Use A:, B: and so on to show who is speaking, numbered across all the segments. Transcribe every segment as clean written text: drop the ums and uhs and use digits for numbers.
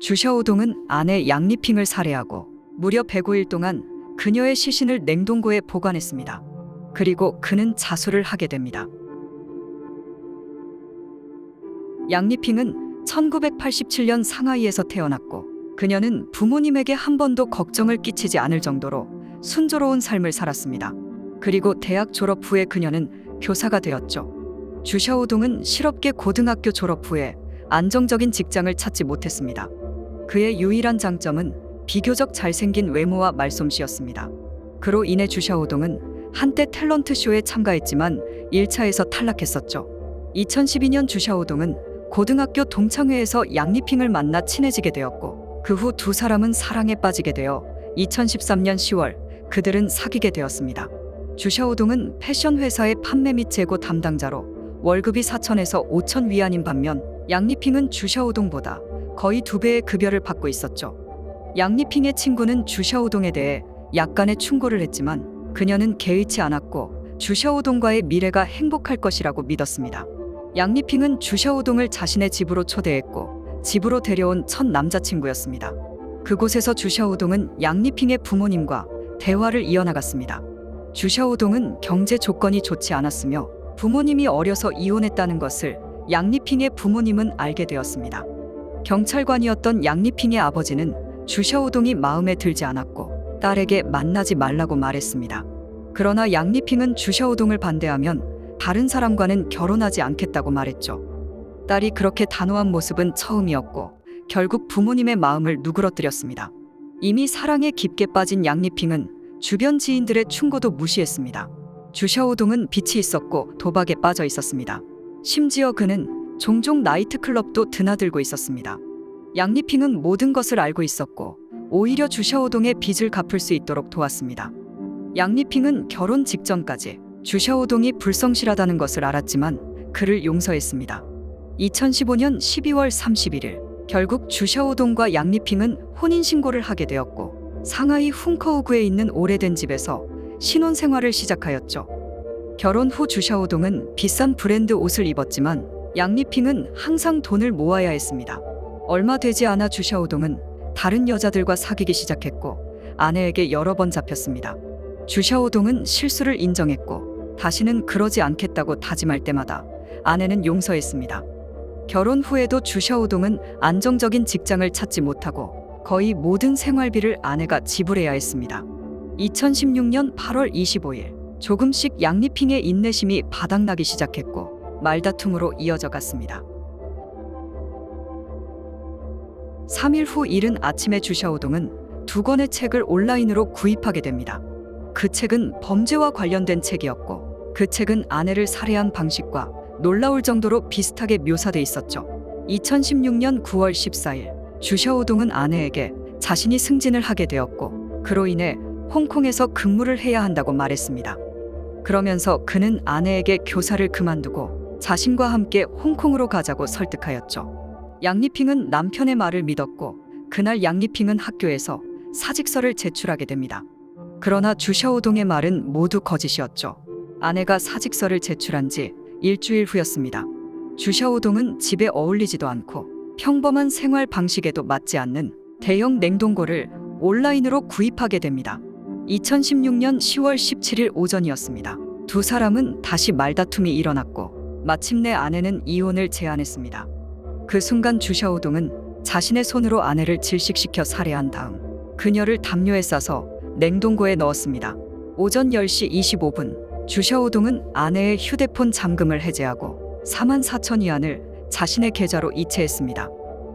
A: 주샤오동은 아내 양리핑을 살해하고 무려 105일 동안 그녀의 시신을 냉동고에 보관했습니다. 그리고 그는 자수를 하게 됩니다. 양리핑은 1987년 상하이에서 태어났고 그녀는 부모님에게 한 번도 걱정을 끼치지 않을 정도로 순조로운 삶을 살았습니다. 그리고 대학 졸업 후에 그녀는 교사가 되었죠. 주샤오동은 실업계 고등학교 졸업 후에 안정적인 직장을 찾지 못했습니다. 그의 유일한 장점은 비교적 잘생긴 외모와 말솜씨였습니다. 그로 인해 주샤오동은 한때 탤런트 쇼에 참가했지만 1차에서 탈락했었죠. 2012년 주샤오동은 고등학교 동창회에서 양리핑을 만나 친해지게 되었고 그 후 두 사람은 사랑에 빠지게 되어 2013년 10월 그들은 사귀게 되었습니다. 주샤오동은 패션 회사의 판매 및 재고 담당자로 월급이 4천에서 5천 위안인 반면 양리핑은 주샤오동보다 거의 2배의 급여를 받고 있었죠. 양리핑의 친구는 주샤오동에 대해 약간의 충고를 했지만 그녀는 개의치 않았고 주샤오동과의 미래가 행복할 것이라고 믿었습니다. 양리핑은 주샤오동을 자신의 집으로 초대했고 집으로 데려온 첫 남자친구였습니다. 그곳에서 주샤오동은 양리핑의 부모님과 대화를 이어나갔습니다. 주샤오동은 경제 조건이 좋지 않았으며 부모님이 어려서 이혼했다는 것을 양리핑의 부모님은 알게 되었습니다. 경찰관이었던 양리핑의 아버지는 주샤오동이 마음에 들지 않았고 딸에게 만나지 말라고 말했습니다. 그러나 양리핑은 주샤오동을 반대하면 다른 사람과는 결혼하지 않겠다고 말했죠. 딸이 그렇게 단호한 모습은 처음이었고 결국 부모님의 마음을 누그러뜨렸습니다. 이미 사랑에 깊게 빠진 양리핑은 주변 지인들의 충고도 무시했습니다. 주샤오동은 빛이 있었고 도박에 빠져 있었습니다. 심지어 그는 종종 나이트클럽도 드나들고 있었습니다. 양리핑은 모든 것을 알고 있었고 오히려 주샤오동의 빚을 갚을 수 있도록 도왔습니다. 양리핑은 결혼 직전까지 주샤오동이 불성실하다는 것을 알았지만 그를 용서했습니다. 2015년 12월 31일 결국 주샤오동과 양리핑은 혼인신고를 하게 되었고 상하이 훈커우구에 있는 오래된 집에서 신혼생활을 시작하였죠. 결혼 후 주샤오동은 비싼 브랜드 옷을 입었지만 양리핑은 항상 돈을 모아야 했습니다. 얼마 되지 않아 주샤오동은 다른 여자들과 사귀기 시작했고 아내에게 여러 번 잡혔습니다. 주샤오동은 실수를 인정했고 다시는 그러지 않겠다고 다짐할 때마다 아내는 용서했습니다. 결혼 후에도 주샤오동은 안정적인 직장을 찾지 못하고 거의 모든 생활비를 아내가 지불해야 했습니다. 2016년 8월 25일 조금씩 양리핑의 인내심이 바닥나기 시작했고 말다툼으로 이어져 갔습니다. 3일 후 이른 아침에 주샤오동은 2권의 책을 온라인으로 구입하게 됩니다. 그 책은 범죄와 관련된 책이었고 그 책은 아내를 살해한 방식과 놀라울 정도로 비슷하게 묘사돼 있었죠. 2016년 9월 14일 주샤오동은 아내에게 자신이 승진을 하게 되었고 그로 인해 홍콩에서 근무를 해야 한다고 말했습니다. 그러면서 그는 아내에게 교사를 그만두고 자신과 함께 홍콩으로 가자고 설득하였죠. 양리핑은 남편의 말을 믿었고 그날 양리핑은 학교에서 사직서를 제출하게 됩니다. 그러나 주샤오동의 말은 모두 거짓이었죠. 아내가 사직서를 제출한 지 일주일 후였습니다. 주샤오동은 집에 어울리지도 않고 평범한 생활 방식에도 맞지 않는 대형 냉동고를 온라인으로 구입하게 됩니다. 2016년 10월 17일 오전이었습니다. 두 사람은 다시 말다툼이 일어났고 마침내 아내는 이혼을 제안했습니다. 그 순간 주샤오동은 자신의 손으로 아내를 질식시켜 살해한 다음 그녀를 담요에 싸서 냉동고에 넣었습니다. 오전 10시 25분 주샤오동은 아내의 휴대폰 잠금을 해제하고 44,000위안을 자신의 계좌로 이체했습니다.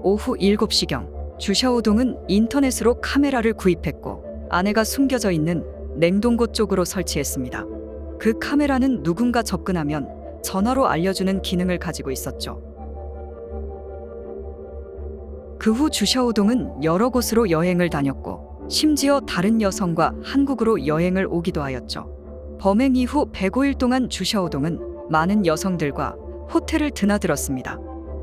A: 오후 7시경 주샤오동은 인터넷으로 카메라를 구입했고 아내가 숨겨져 있는 냉동고 쪽으로 설치했습니다. 그 카메라는 누군가 접근하면 전화로 알려주는 기능을 가지고 있었죠. 그 후 주샤오동은 여러 곳으로 여행을 다녔고 심지어 다른 여성과 한국으로 여행을 오기도 하였죠. 범행 이후 105일 동안 주샤오동은 많은 여성들과 호텔을 드나들었습니다.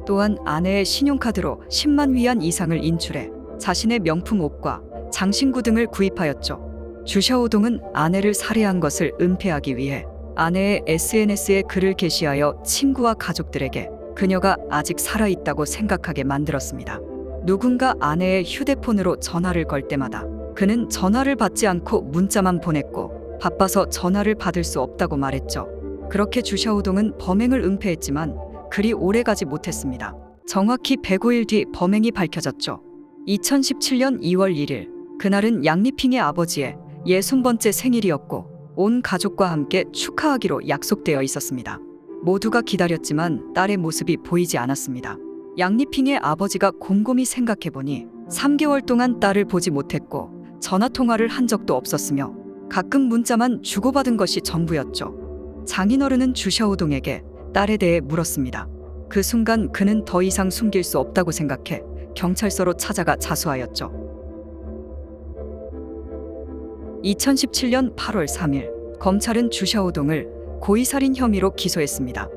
A: 또한 아내의 신용카드로 10만 위안 이상을 인출해 자신의 명품 옷과 장신구 등을 구입하였죠. 주샤오동은 아내를 살해한 것을 은폐하기 위해 아내의 SNS에 글을 게시하여 친구와 가족들에게 그녀가 아직 살아있다고 생각하게 만들었습니다. 누군가 아내의 휴대폰으로 전화를 걸 때마다 그는 전화를 받지 않고 문자만 보냈고 바빠서 전화를 받을 수 없다고 말했죠. 그렇게 주샤오동은 범행을 은폐했지만 그리 오래가지 못했습니다. 정확히 105일 뒤 범행이 밝혀졌죠. 2017년 2월 1일, 그날은 양리핑의 아버지의 60번째 생일이었고 온 가족과 함께 축하하기로 약속되어 있었습니다. 모두가 기다렸지만 딸의 모습이 보이지 않았습니다. 양리핑의 아버지가 곰곰이 생각해보니 3개월 동안 딸을 보지 못했고 전화통화를 한 적도 없었으며 가끔 문자만 주고받은 것이 전부였죠. 장인어른은 주샤오동에게 딸에 대해 물었습니다. 그 순간 그는 더 이상 숨길 수 없다고 생각해 경찰서로 찾아가 자수하였죠. 2017년 8월 3일, 검찰은 주샤오동을 고의살인 혐의로 기소했습니다.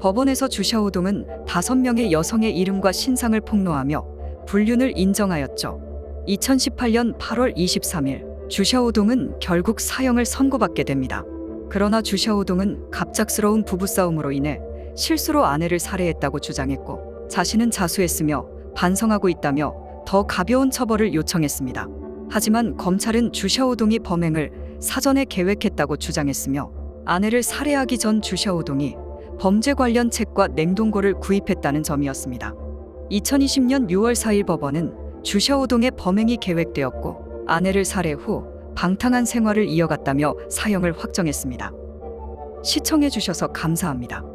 A: 법원에서 주샤오동은 5명의 여성의 이름과 신상을 폭로하며 불륜을 인정하였죠. 2018년 8월 23일, 주샤오동은 결국 사형을 선고받게 됩니다. 그러나 주샤오동은 갑작스러운 부부싸움으로 인해 실수로 아내를 살해했다고 주장했고 자신은 자수했으며 반성하고 있다며 더 가벼운 처벌을 요청했습니다. 하지만 검찰은 주샤오동이 범행을 사전에 계획했다고 주장했으며 아내를 살해하기 전 주샤오동이 범죄 관련 책과 냉동고를 구입했다는 점이었습니다. 2020년 6월 4일 법원은 주샤오동의 범행이 계획되었고 아내를 살해 후 방탕한 생활을 이어갔다며 사형을 확정했습니다. 시청해 주셔서 감사합니다.